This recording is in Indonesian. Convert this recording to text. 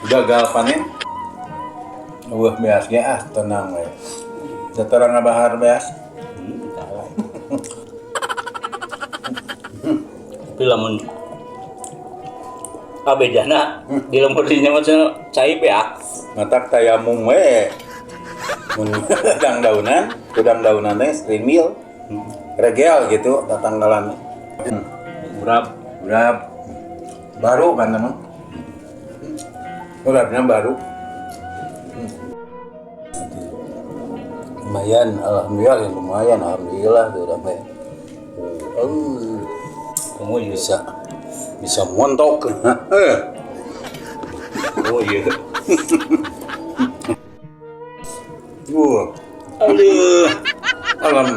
Gagal panen. Wah beasnya tenang we. Seterang bahar beas. Salah. Tapi lamun abejana di lemur dinya macam cai beak. Matak tayamum we. Mun kudang-daunan teh string meal. Regel gitu tatanggalan. Urap baru kan teman. Urapnya baru. Lumayan, alhamdulillah tuh udah baik. Kamu bisa montok. Oh iya. Aduh, alam.